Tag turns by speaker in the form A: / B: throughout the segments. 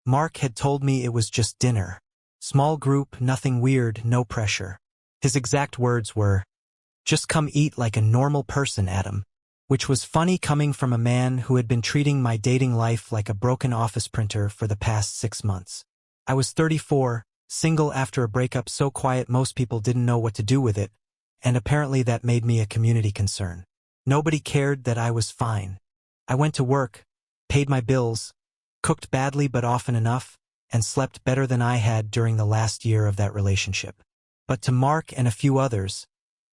A: Mark had told me it was just dinner. Small group, nothing weird, no pressure. His exact words were, "Just come eat like a normal person, Adam." Which was funny coming from a man who had been treating my dating life like a broken office printer for the past 6 months. I was 34, single after a breakup so quiet most people didn't know what to do with it, and apparently that made me a community concern. Nobody cared that I was fine. I went to work, paid my bills, cooked badly but often enough, and slept better than I had during the last year of that relationship. But to Mark and a few others,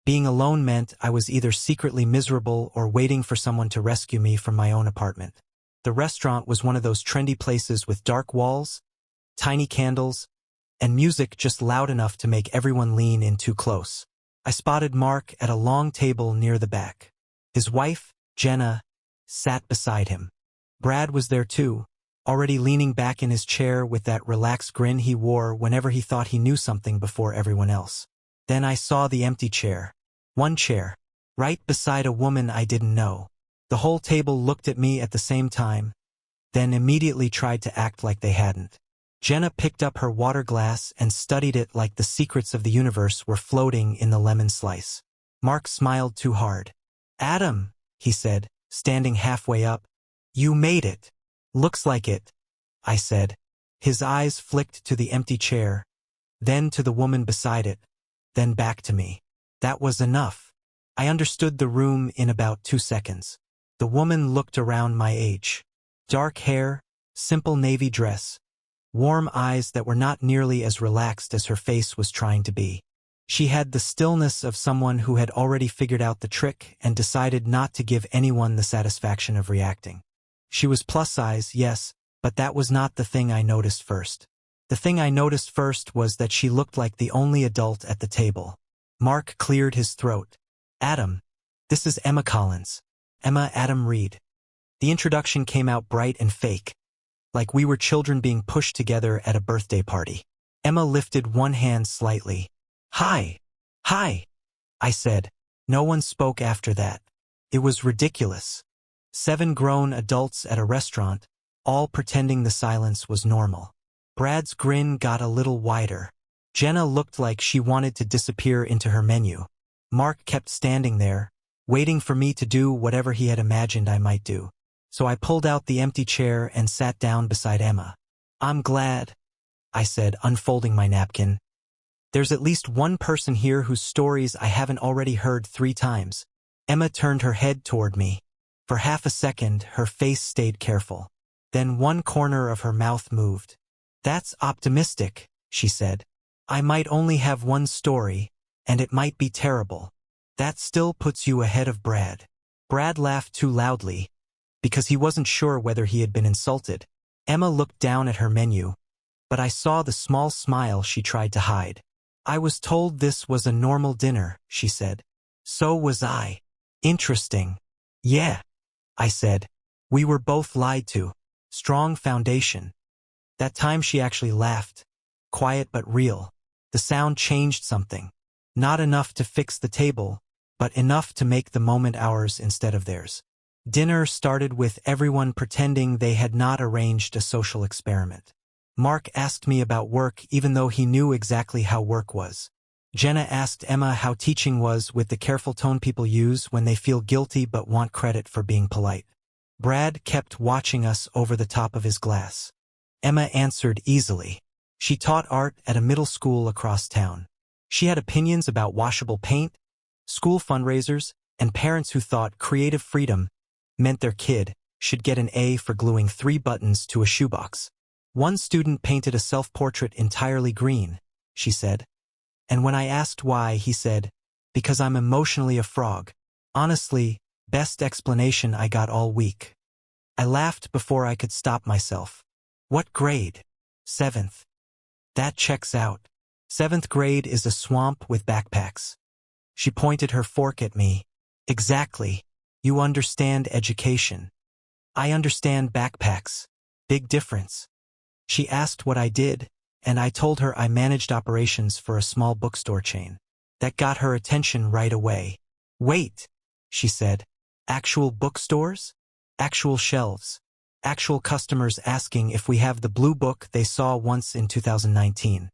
A: being alone meant I was either secretly miserable or waiting for someone to rescue me from my own apartment. The restaurant was one of those trendy places with dark walls, tiny candles, and music just loud enough to make everyone lean in too close. I spotted Mark at a long table near the back. His wife, Jenna, sat beside him. Brad was there too, already leaning back in his chair with that relaxed grin he wore whenever he thought he knew something before everyone else. Then I saw the empty chair. One chair, right beside a woman I didn't know. The whole table looked at me at the same time, then immediately tried to act like they hadn't. Jenna picked up her water glass and studied it like the secrets of the universe were floating in the lemon slice. Mark smiled too hard. "Adam," he said, standing halfway up, "you made it." "Looks like it," I said. His eyes flicked to the empty chair, then to the woman beside it, then back to me. That was enough. I understood the room in about 2 seconds. The woman looked around my age. Dark hair, simple navy dress, warm eyes that were not nearly as relaxed as her face was trying to be. She had the stillness of someone who had already figured out the trick and decided not to give anyone the satisfaction of reacting. She was plus size, yes, but that was not the thing I noticed first. The thing I noticed first was that she looked like the only adult at the table. Mark cleared his throat. "Adam, this is Emma Collins. Emma Adam Reed." The introduction came out bright and fake, like we were children being pushed together at a birthday party. Emma lifted one hand slightly. "Hi. Hi," I said. No one spoke after that. It was ridiculous. 7 grown adults at a restaurant, all pretending the silence was normal. Brad's grin got a little wider. Jenna looked like she wanted to disappear into her menu. Mark kept standing there, waiting for me to do whatever he had imagined I might do. So I pulled out the empty chair and sat down beside Emma. "I'm glad," I said, unfolding my napkin. "There's at least one person here whose stories I haven't already heard 3 times. Emma turned her head toward me. For half a second, her face stayed careful. Then one corner of her mouth moved. "That's optimistic," she said. "I might only have one story, and it might be terrible. That still puts you ahead of Brad." Brad laughed too loudly, because he wasn't sure whether he had been insulted. Emma looked down at her menu, but I saw the small smile she tried to hide. "I was told this was a normal dinner," she said. "So was I." "Interesting." "Yeah," I said. "We were both lied to." Strong foundation. That time she actually laughed. Quiet but real. The sound changed something. Not enough to fix the table, but enough to make the moment ours instead of theirs. Dinner started with everyone pretending they had not arranged a social experiment. Mark asked me about work even though he knew exactly how work was. Jenna asked Emma how teaching was with the careful tone people use when they feel guilty but want credit for being polite. Brad kept watching us over the top of his glass. Emma answered easily. She taught art at a middle school across town. She had opinions about washable paint, school fundraisers, and parents who thought creative freedom meant their kid should get an A for gluing 3 buttons to a shoebox. One student painted a self-portrait entirely green, she said. And when I asked why, he said, "Because I'm emotionally a frog." Honestly, best explanation I got all week. I laughed before I could stop myself. "What grade?" "7th. "That checks out. 7th grade is a swamp with backpacks." She pointed her fork at me. "Exactly. You understand education. I understand backpacks. Big difference." She asked what I did, and I told her I managed operations for a small bookstore chain. That got her attention right away. "Wait," she said. "Actual bookstores? Actual shelves?" Actual customers asking if we have the blue book they saw once in 2019.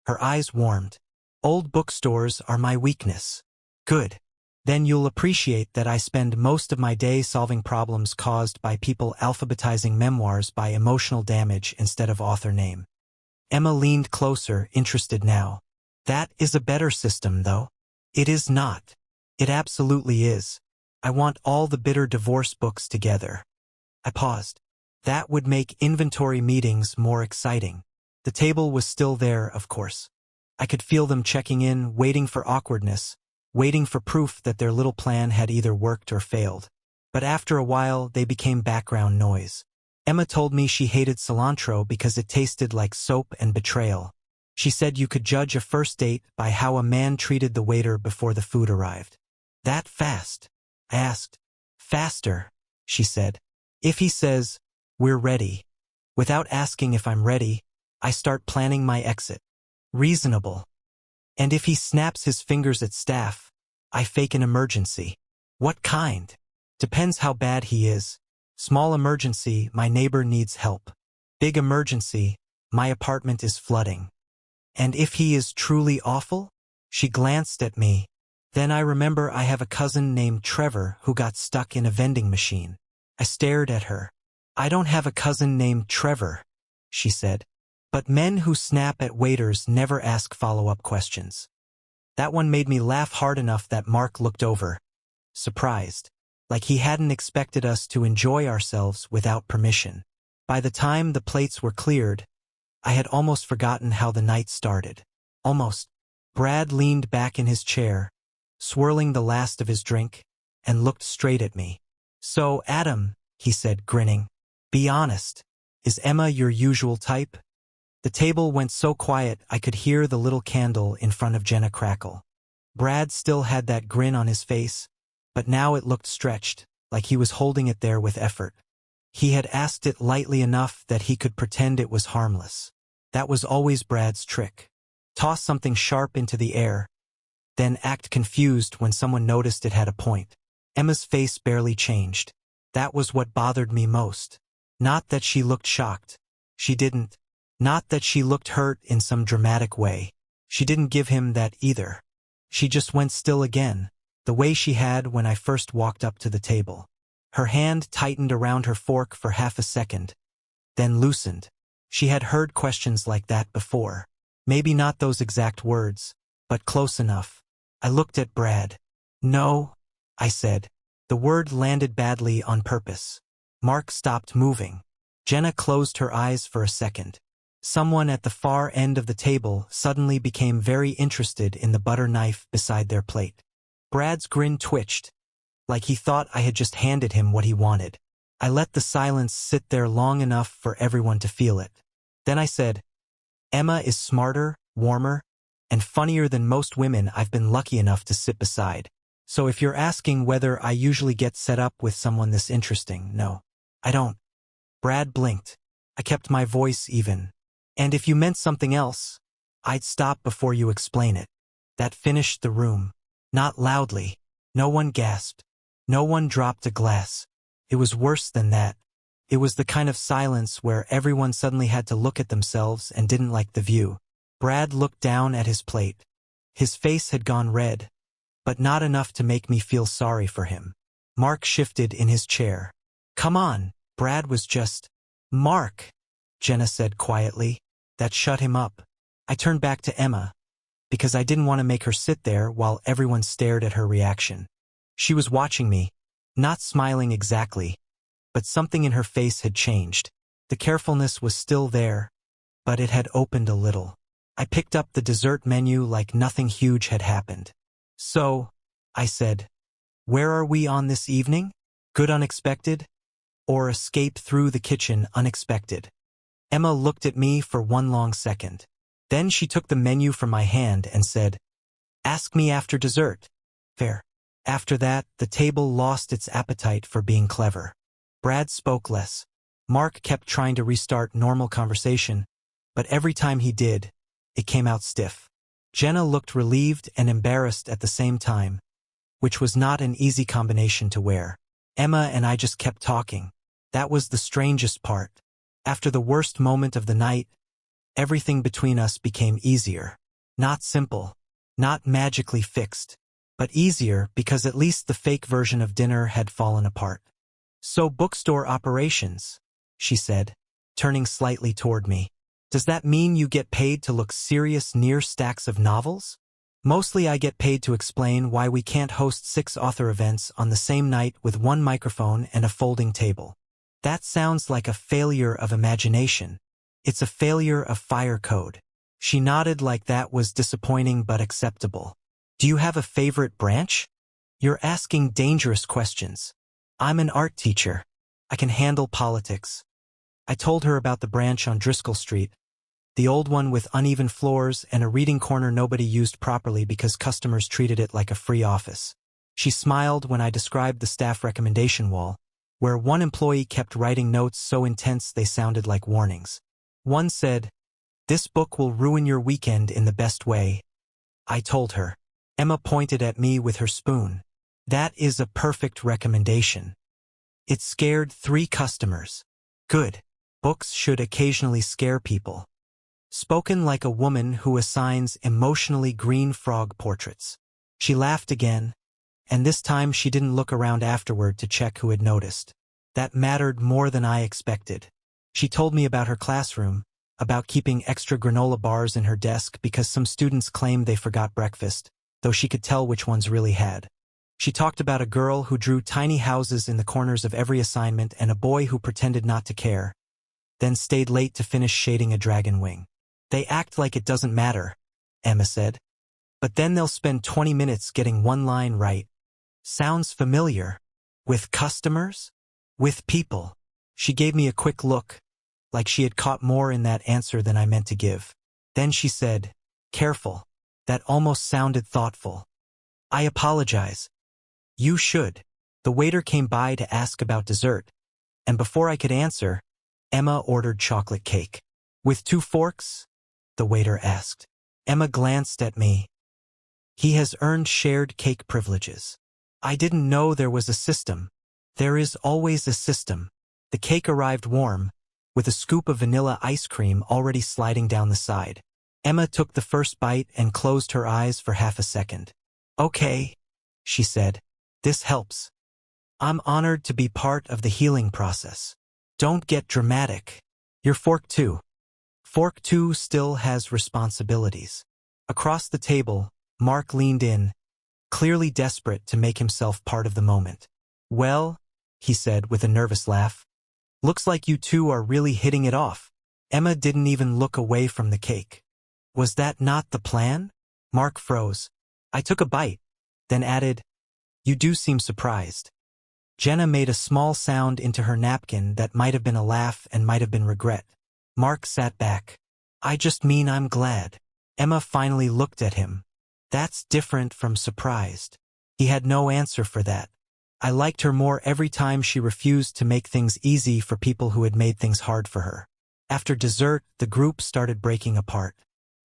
A: Her eyes warmed. Old bookstores are my weakness. Good. Then you'll appreciate that I spend most of my day solving problems caused by people alphabetizing memoirs by emotional damage instead of author name. Emma leaned closer, interested now. That is a better system, though. It is not. It absolutely is. I want all the bitter divorce books together. I paused. That would make inventory meetings more exciting. The table was still there, of course. I could feel them checking in, waiting for awkwardness, waiting for proof that their little plan had either worked or failed. But after a while, they became background noise. Emma told me she hated cilantro because it tasted like soap and betrayal. She said you could judge a first date by how a man treated the waiter before the food arrived. That fast? I asked. Faster, she said. If he says, "We're ready," without asking if I'm ready, I start planning my exit. Reasonable. And if he snaps his fingers at staff, I fake an emergency. What kind? Depends how bad he is. Small emergency, my neighbor needs help. Big emergency, my apartment is flooding. And if he is truly awful? She glanced at me. Then I remember I have a cousin named Trevor who got stuck in a vending machine. I stared at her. I don't have a cousin named Trevor, she said. But men who snap at waiters never ask follow-up questions. That one made me laugh hard enough that Mark looked over, surprised, like he hadn't expected us to enjoy ourselves without permission. By the time the plates were cleared, I had almost forgotten how the night started. Almost. Brad leaned back in his chair, swirling the last of his drink, and looked straight at me. So, Adam, he said, grinning, be honest. Is Emma your usual type? The table went so quiet I could hear the little candle in front of Jenna crackle. Brad still had that grin on his face, but now it looked stretched, like he was holding it there with effort. He had asked it lightly enough that he could pretend it was harmless. That was always Brad's trick. Toss something sharp into the air, then act confused when someone noticed it had a point. Emma's face barely changed. That was what bothered me most. Not that she looked shocked. She didn't. Not that she looked hurt in some dramatic way. She didn't give him that either. She just went still again, the way she had when I first walked up to the table. Her hand tightened around her fork for half a second, then loosened. She had heard questions like that before. Maybe not those exact words, but close enough. I looked at Brad. No, I said. The word landed badly on purpose. Mark stopped moving. Jenna closed her eyes for a second. Someone at the far end of the table suddenly became very interested in the butter knife beside their plate. Brad's grin twitched, like he thought I had just handed him what he wanted. I let the silence sit there long enough for everyone to feel it. Then I said, Emma is smarter, warmer, and funnier than most women I've been lucky enough to sit beside. So if you're asking whether I usually get set up with someone this interesting, no, I don't. Brad blinked. I kept my voice even. And if you meant something else, I'd stop before you explain it. That finished the room. Not loudly. No one gasped. No one dropped a glass. It was worse than that. It was the kind of silence where everyone suddenly had to look at themselves and didn't like the view. Brad looked down at his plate. His face had gone red, but not enough to make me feel sorry for him. Mark shifted in his chair. Come on, Brad was just... Mark, Jenna said quietly. That shut him up. I turned back to Emma, because I didn't want to make her sit there while everyone stared at her reaction. She was watching me, not smiling exactly, but something in her face had changed. The carefulness was still there, but it had opened a little. I picked up the dessert menu like nothing huge had happened. So, I said, where are we on this evening? Good unexpected? Or escape through the kitchen unexpected? Emma looked at me for one long second. Then she took the menu from my hand and said, ask me after dessert. Fair. After that, the table lost its appetite for being clever. Brad spoke less. Mark kept trying to restart normal conversation, but every time he did, it came out stiff. Jenna looked relieved and embarrassed at the same time, which was not an easy combination to wear. Emma and I just kept talking. That was the strangest part. After the worst moment of the night, everything between us became easier. Not simple, not magically fixed, but easier because at least the fake version of dinner had fallen apart. "So bookstore operations," she said, turning slightly toward me. "Does that mean you get paid to look serious near stacks of novels?" "Mostly I get paid to explain why we can't host 6 author events on the same night with one microphone and a folding table." "That sounds like a failure of imagination. It's a failure of fire code." She nodded like that was disappointing but acceptable. "Do you have a favorite branch?" "You're asking dangerous questions. I'm an art teacher. I can handle politics." I told her about the branch on Driscoll Street, the old one with uneven floors and a reading corner nobody used properly because customers treated it like a free office. She smiled when I described the staff recommendation wall, where one employee kept writing notes so intense they sounded like warnings. One said, "This book will ruin your weekend in the best way." I told her. Emma pointed at me with her spoon. "That is a perfect recommendation." It scared 3 customers. Good. Books should occasionally scare people. Spoken like a woman who assigns emotionally green frog portraits. She laughed again, and this time she didn't look around afterward to check who had noticed. That mattered more than I expected. She told me about her classroom, about keeping extra granola bars in her desk because some students claimed they forgot breakfast, though she could tell which ones really had. She talked about a girl who drew tiny houses in the corners of every assignment and a boy who pretended not to care, then stayed late to finish shading a dragon wing. "They act like it doesn't matter," Emma said. "But then they'll spend 20 minutes getting one line right." Sounds familiar. With customers? With people. She gave me a quick look, like she had caught more in that answer than I meant to give. Then she said, "Careful." That almost sounded thoughtful. "I apologize." "You should." The waiter came by to ask about dessert, and before I could answer, Emma ordered chocolate cake. "With 2 forks?" the waiter asked. Emma glanced at me. "He has earned shared cake privileges." I didn't know there was a system. There is always a system. The cake arrived warm, with a scoop of vanilla ice cream already sliding down the side. Emma took the first bite and closed her eyes for half a second. "Okay," she said. "This helps. I'm honored to be part of the healing process." "Don't get dramatic. You're fork 2. Fork 2 still has responsibilities." Across the table, Mark leaned in, clearly desperate to make himself part of the moment. "Well," he said with a nervous laugh, "looks like you 2 are really hitting it off." Emma didn't even look away from the cake. "Was that not the plan?" Mark froze. I took a bite, then added, "You do seem surprised." Jenna made a small sound into her napkin that might have been a laugh and might have been regret. Mark sat back. "I just mean I'm glad." Emma finally looked at him. That's different from surprised. He had no answer for that. I liked her more every time she refused to make things easy for people who had made things hard for her. After dessert, the group started breaking apart.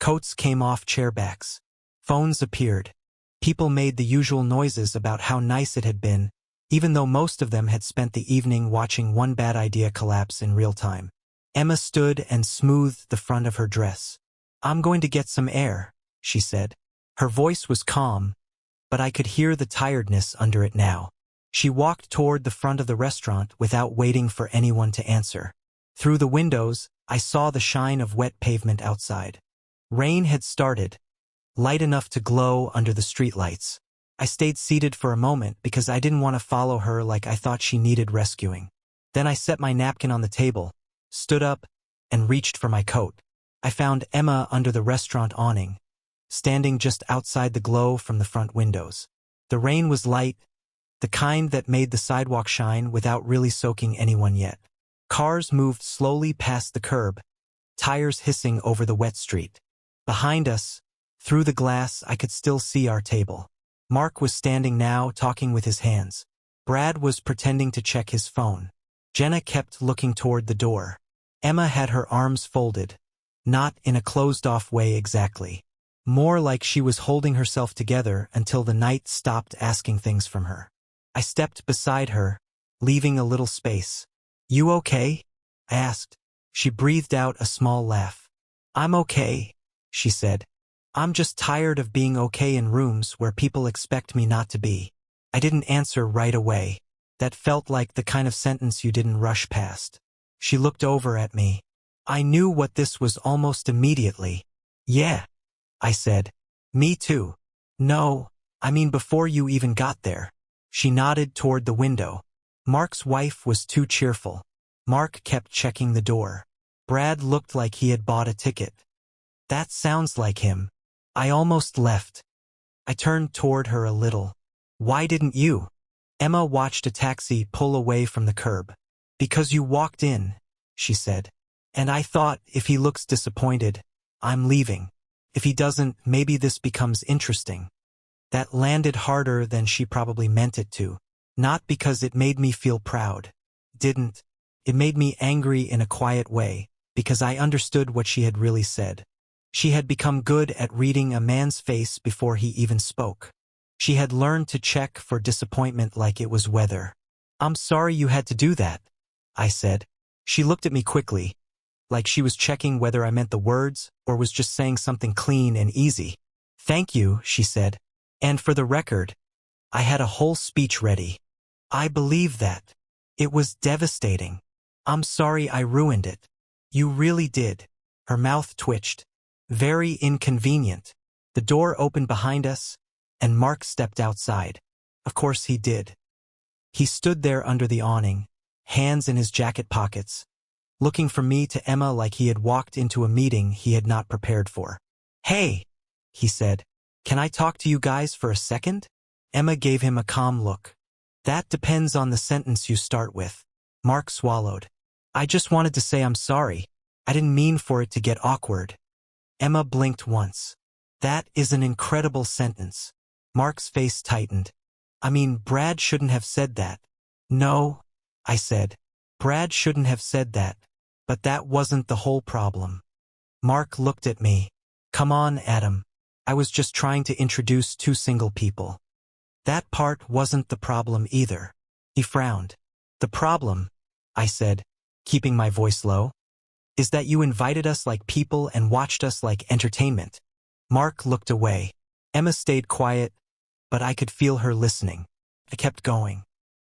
A: Coats came off chairbacks. Phones appeared. People made the usual noises about how nice it had been, even though most of them had spent the evening watching one bad idea collapse in real time. Emma stood and smoothed the front of her dress. "I'm going to get some air," she said. Her voice was calm, but I could hear the tiredness under it now. She walked toward the front of the restaurant without waiting for anyone to answer. Through the windows, I saw the shine of wet pavement outside. Rain had started, light enough to glow under the streetlights. I stayed seated for a moment because I didn't want to follow her like I thought she needed rescuing. Then I set my napkin on the table, stood up, and reached for my coat. I found Emma under the restaurant awning, standing just outside the glow from the front windows. The rain was light, the kind that made the sidewalk shine without really soaking anyone yet. Cars moved slowly past the curb, tires hissing over the wet street. Behind us, through the glass, I could still see our table. Mark was standing now, talking with his hands. Brad was pretending to check his phone. Jenna kept looking toward the door. Emma had her arms folded, not in a closed-off way exactly. More like she was holding herself together until the night stopped asking things from her. I stepped beside her, leaving a little space. You okay? I asked. She breathed out a small laugh. I'm okay, she said. I'm just tired of being okay in rooms where people expect me not to be. I didn't answer right away. That felt like the kind of sentence you didn't rush past. She looked over at me. I knew what this was almost immediately. Yeah, I said. Me too. No, I mean before you even got there. She nodded toward the window. Mark's wife was too cheerful. Mark kept checking the door. Brad looked like he had bought a ticket. That sounds like him. I almost left. I turned toward her a little. Why didn't you? Emma watched a taxi pull away from the curb. Because you walked in, she said. And I thought, if he looks disappointed, I'm leaving. If he doesn't, maybe this becomes interesting. That landed harder than she probably meant it to. Not because it made me feel proud. Didn't. It made me angry in a quiet way, because I understood what she had really said. She had become good at reading a man's face before he even spoke. She had learned to check for disappointment like it was weather. I'm sorry you had to do that, I said. She looked at me quickly, like she was checking whether I meant the words or was just saying something clean and easy. Thank you, she said. And for the record, I had a whole speech ready. I believe that. It was devastating. I'm sorry I ruined it. You really did. Her mouth twitched. Very inconvenient. The door opened behind us, and Mark stepped outside. Of course he did. He stood there under the awning, hands in his jacket pockets, looking from me to Emma like he had walked into a meeting he had not prepared for. Hey, he said, can I talk to you guys for a second? Emma gave him a calm look. That depends on the sentence you start with. Mark swallowed. I just wanted to say I'm sorry. I didn't mean for it to get awkward. Emma blinked once. That is an incredible sentence. Mark's face tightened. I mean, Brad shouldn't have said that. No, I said. Brad shouldn't have said that. But that wasn't the whole problem. Mark looked at me. Come on, Adam. I was just trying to introduce two single people. That part wasn't the problem either. He frowned. The problem, I said, keeping my voice low, is that you invited us like people and watched us like entertainment. Mark looked away. Emma stayed quiet, but I could feel her listening. I kept going.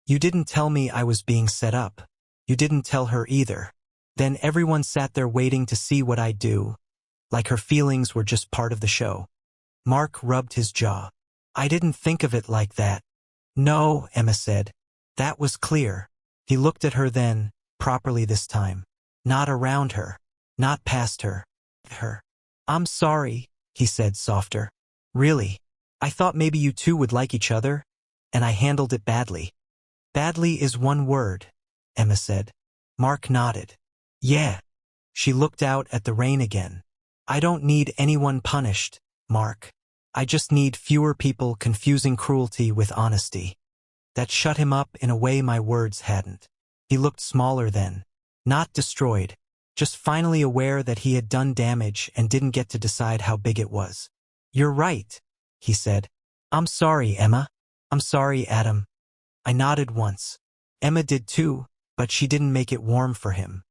A: You didn't tell me I was being set up. You didn't tell her either. Then everyone sat there waiting to see what I'd do, like her feelings were just part of the show. Mark rubbed his jaw. I didn't think of it like that. No, Emma said. That was clear. He looked at her then, properly this time. Not around her. Not past her. Her. I'm sorry, he said softer. Really? I thought maybe you two would like each other, and I handled it badly. Badly is one word, Emma said. Mark nodded. Yeah. She looked out at the rain again. I don't need anyone punished, Mark. I just need fewer people confusing cruelty with honesty. That shut him up in a way my words hadn't. He looked smaller then. Not destroyed, just finally aware that he had done damage and didn't get to decide how big it was. You're right, he said. I'm sorry, Emma. I'm sorry, Adam. I nodded once. Emma did too, but she didn't make it warm for him.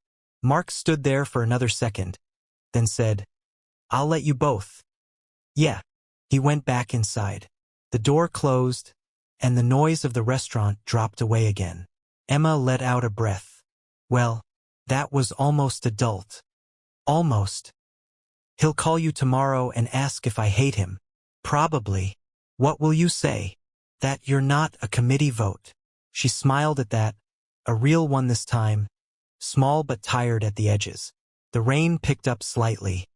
A: Mark stood there for another second, then said, I'll let you both. Yeah. He went back inside. The door closed, and the noise of the restaurant dropped away again. Emma let out a breath. Well, that was almost adult. Almost. He'll call you tomorrow and ask if I hate him. Probably. What will you say? That you're not a committee vote. She smiled at that, a real one this time, small but tired at the edges. The rain picked up slightly.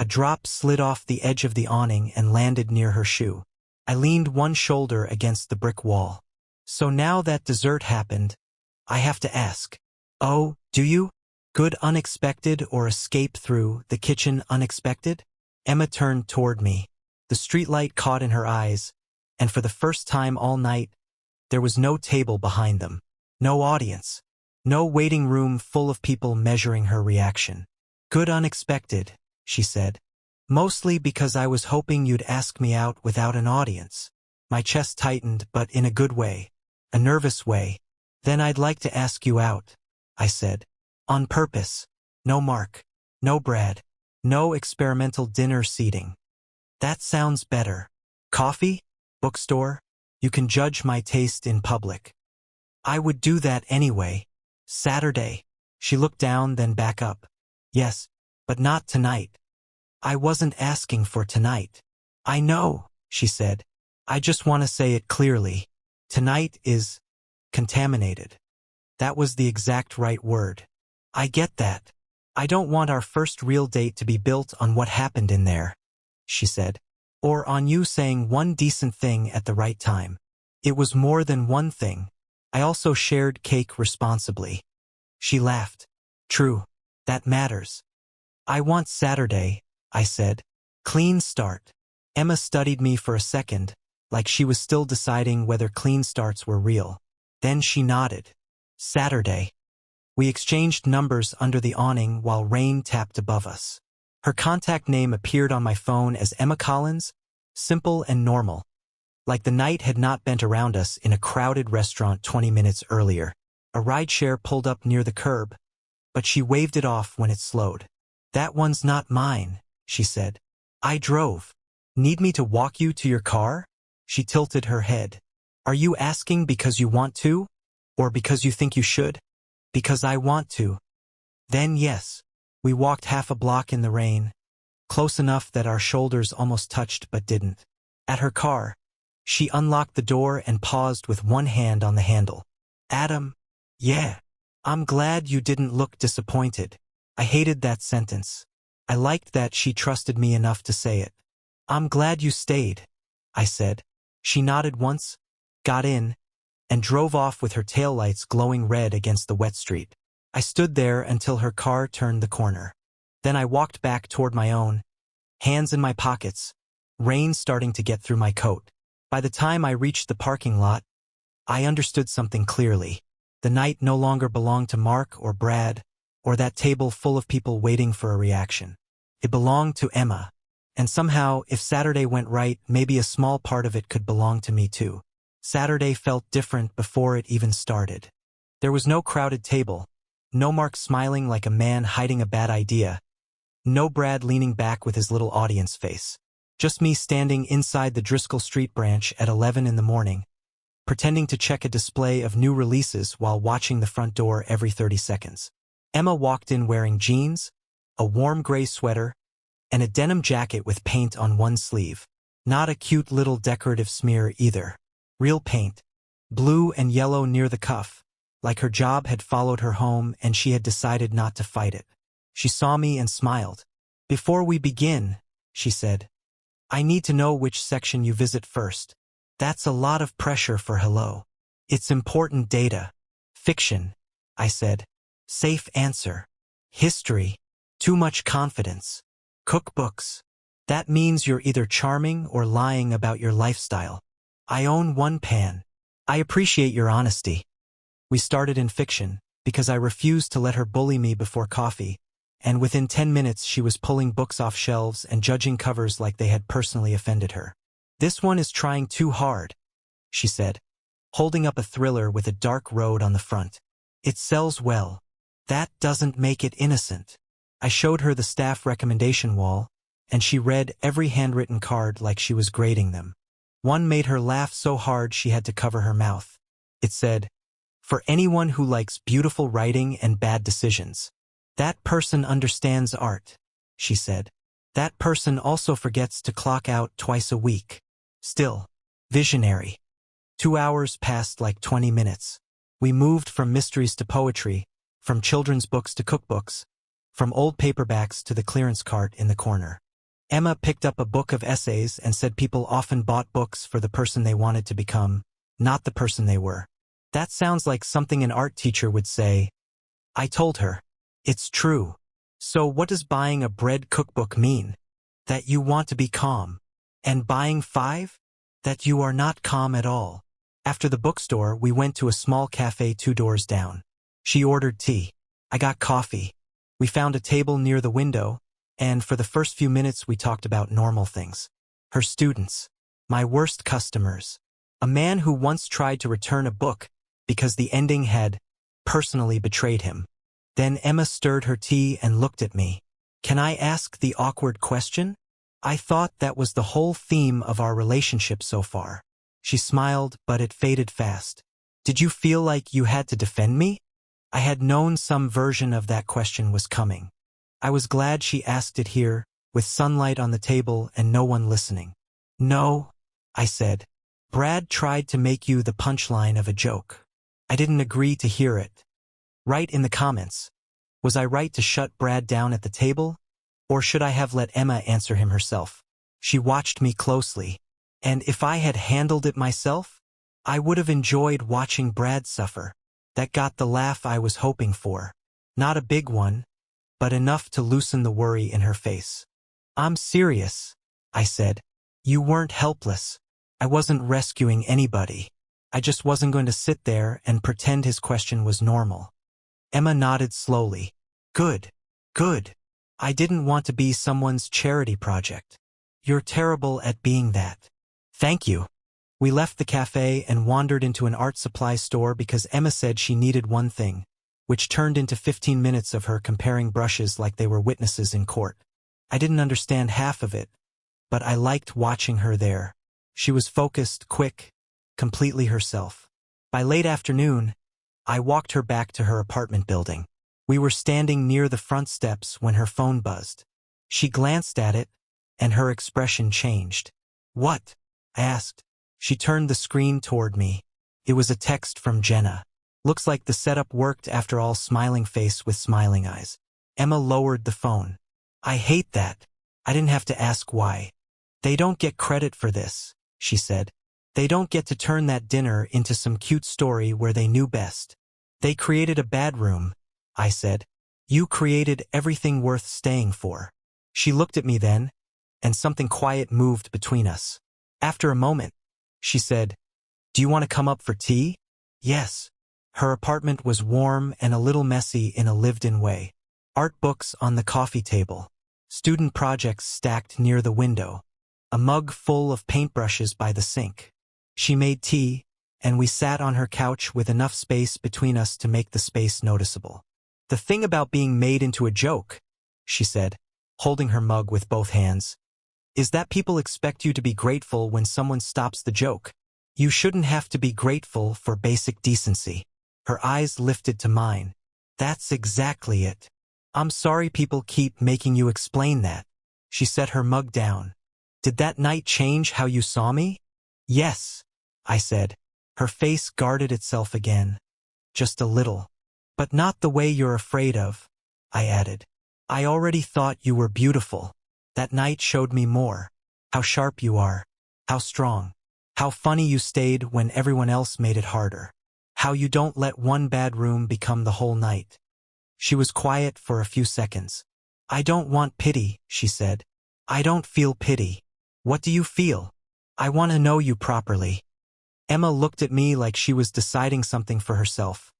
A: A drop slid off the edge of the awning and landed near her shoe. I leaned one shoulder against the brick wall. So now that dessert happened, I have to ask. Oh, do you? Good unexpected or escape through the kitchen unexpected? Emma turned toward me. The streetlight caught in her eyes, and for the first time all night, there was no table behind them. No audience. No waiting room full of people measuring her reaction. Good unexpected, she said. Mostly because I was hoping you'd ask me out without an audience. My chest tightened, but in a good way. A nervous way. Then I'd like to ask you out. I said. On purpose. No Mark. No Brad. No experimental dinner seating. That sounds better. Coffee? Bookstore? You can judge my taste in public. I would do that anyway. Saturday. She looked down, then back up. Yes, but not tonight. I wasn't asking for tonight. I know, she said. I just want to say it clearly. Tonight is contaminated. That was the exact right word. I get that. I don't want our first real date to be built on what happened in there, she said. Or on you saying one decent thing at the right time. It was more than one thing. I also shared cake responsibly. She laughed. True. That matters. I want Saturday, I said. Clean start. Emma studied me for a second, like she was still deciding whether clean starts were real. Then she nodded. Saturday. We exchanged numbers under the awning while rain tapped above us. Her contact name appeared on my phone as Emma Collins, simple and normal, like the night had not bent around us in a crowded restaurant 20 minutes earlier. A rideshare pulled up near the curb, but she waved it off when it slowed. That one's not mine, she said. I drove. Need me to walk you to your car? She tilted her head. Are you asking because you want to? Or because you think you should? Because I want to. Then yes. We walked half a block in the rain, close enough that our shoulders almost touched but didn't. At her car, she unlocked the door and paused with one hand on the handle. Adam, yeah. I'm glad you didn't look disappointed. I hated that sentence. I liked that she trusted me enough to say it. I'm glad you stayed, I said. She nodded once, got in, and drove off with her taillights glowing red against the wet street. I stood there until her car turned the corner. Then I walked back toward my own, hands in my pockets, rain starting to get through my coat. By the time I reached the parking lot, I understood something clearly. The night no longer belonged to Mark or Brad, or that table full of people waiting for a reaction. It belonged to Emma. And somehow, if Saturday went right, maybe a small part of it could belong to me too. Saturday felt different before it even started. There was no crowded table, no Mark smiling like a man hiding a bad idea, no Brad leaning back with his little audience face. Just me standing inside the Driscoll Street branch at 11 in the morning, pretending to check a display of new releases while watching the front door every 30 seconds. Emma walked in wearing jeans, a warm gray sweater, and a denim jacket with paint on one sleeve. Not a cute little decorative smear either. Real paint. Blue and yellow near the cuff, like her job had followed her home and she had decided not to fight it. She saw me and smiled. Before we begin, she said, I need to know which section you visit first. That's a lot of pressure for hello. It's important data. Fiction, I said. Safe answer. History. Too much confidence. Cookbooks. That means you're either charming or lying about your lifestyle. I own one pan. I appreciate your honesty. We started in fiction, because I refused to let her bully me before coffee, and within 10 minutes she was pulling books off shelves and judging covers like they had personally offended her. This one is trying too hard, she said, holding up a thriller with a dark road on the front. It sells well. That doesn't make it innocent. I showed her the staff recommendation wall, and she read every handwritten card like she was grading them. One made her laugh so hard she had to cover her mouth. It said, for anyone who likes beautiful writing and bad decisions. That person understands art, she said. That person also forgets to clock out twice a week. Still, visionary. 2 hours passed like 20 minutes. We moved from mysteries to poetry, from children's books to cookbooks, from old paperbacks to the clearance cart in the corner. Emma picked up a book of essays and said people often bought books for the person they wanted to become, not the person they were. That sounds like something an art teacher would say. I told her, it's true. So what does buying a bread cookbook mean? That you want to be calm. And buying 5? That you are not calm at all. After the bookstore, we went to a small cafe 2 doors down. She ordered tea. I got coffee. We found a table near the window, and for the first few minutes we talked about normal things. Her students. My worst customers. A man who once tried to return a book because the ending had personally betrayed him. Then Emma stirred her tea and looked at me. Can I ask the awkward question? I thought that was the whole theme of our relationship so far. She smiled, but it faded fast. Did you feel like you had to defend me? I had known some version of that question was coming. I was glad she asked it here, with sunlight on the table and no one listening. No, I said. Brad tried to make you the punchline of a joke. I didn't agree to hear it. Write in the comments. Was I right to shut Brad down at the table? Or should I have let Emma answer him herself? She watched me closely. And if I had handled it myself, I would have enjoyed watching Brad suffer. That got the laugh I was hoping for. Not a big one, but enough to loosen the worry in her face. I'm serious, I said. You weren't helpless. I wasn't rescuing anybody. I just wasn't going to sit there and pretend his question was normal. Emma nodded slowly. Good, good. I didn't want to be someone's charity project. You're terrible at being that. Thank you. We left the cafe and wandered into an art supply store because Emma said she needed one thing, which turned into 15 minutes of her comparing brushes like they were witnesses in court. I didn't understand half of it, but I liked watching her there. She was focused, quick, completely herself. By late afternoon, I walked her back to her apartment building. We were standing near the front steps when her phone buzzed. She glanced at it, and her expression changed. What? I asked. She turned the screen toward me. It was a text from Jenna. Looks like the setup worked after all. Smiling face with smiling eyes. Emma lowered the phone. I hate that. I didn't have to ask why. They don't get credit for this, she said. They don't get to turn that dinner into some cute story where they knew best. They created a bad room, I said. You created everything worth staying for. She looked at me then, and something quiet moved between us. After a moment, she said, Do you want to come up for tea? Yes. Her apartment was warm and a little messy in a lived-in way. Art books on the coffee table. Student projects stacked near the window. A mug full of paintbrushes by the sink. She made tea, and we sat on her couch with enough space between us to make the space noticeable. The thing about being made into a joke, she said, holding her mug with both hands, is that people expect you to be grateful when someone stops the joke. You shouldn't have to be grateful for basic decency. Her eyes lifted to mine. That's exactly it. I'm sorry people keep making you explain that. She set her mug down. Did that night change how you saw me? Yes, I said. Her face guarded itself again. Just a little. But not the way you're afraid of, I added. I already thought you were beautiful. That night showed me more. How sharp you are. How strong. How funny you stayed when everyone else made it harder. How you don't let one bad room become the whole night. She was quiet for a few seconds. I don't want pity, she said. I don't feel pity. What do you feel? I want to know you properly. Emma looked at me like she was deciding something for herself.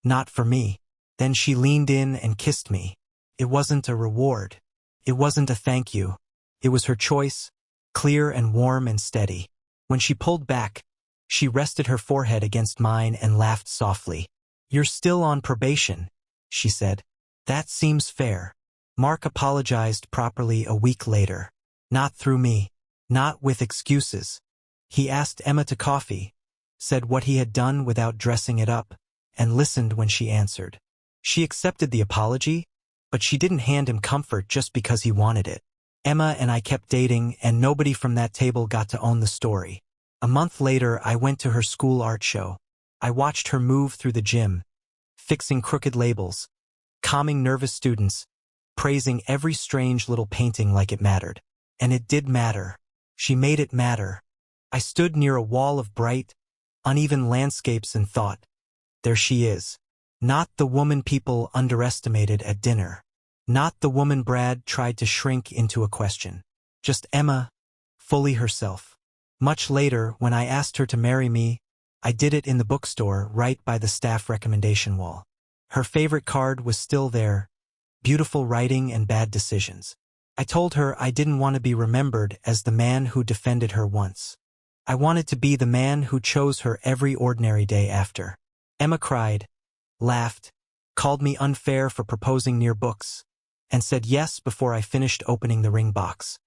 A: Not for me. Then she leaned in and kissed me. It wasn't a reward. It wasn't a thank you. It was her choice, clear and warm and steady. When she pulled back, she rested her forehead against mine and laughed softly. You're still on probation, she said. That seems fair. Mark apologized properly a week later. Not through me. Not with excuses. He asked Emma to coffee, said what he had done without dressing it up, and listened when she answered. She accepted the apology, but she didn't hand him comfort just because he wanted it. Emma and I kept dating, and nobody from that table got to own the story. A month later, I went to her school art show. I watched her move through the gym, fixing crooked labels, calming nervous students, praising every strange little painting like it mattered. And it did matter. She made it matter. I stood near a wall of bright, uneven landscapes and thought, there she is. Not the woman people underestimated at dinner. Not the woman Brad tried to shrink into a question. Just Emma, fully herself. Much later, when I asked her to marry me, I did it in the bookstore right by the staff recommendation wall. Her favorite card was still there, beautiful writing and bad decisions. I told her I didn't want to be remembered as the man who defended her once. I wanted to be the man who chose her every ordinary day after. Emma cried, laughed, called me unfair for proposing near books, and said yes before I finished opening the ring box.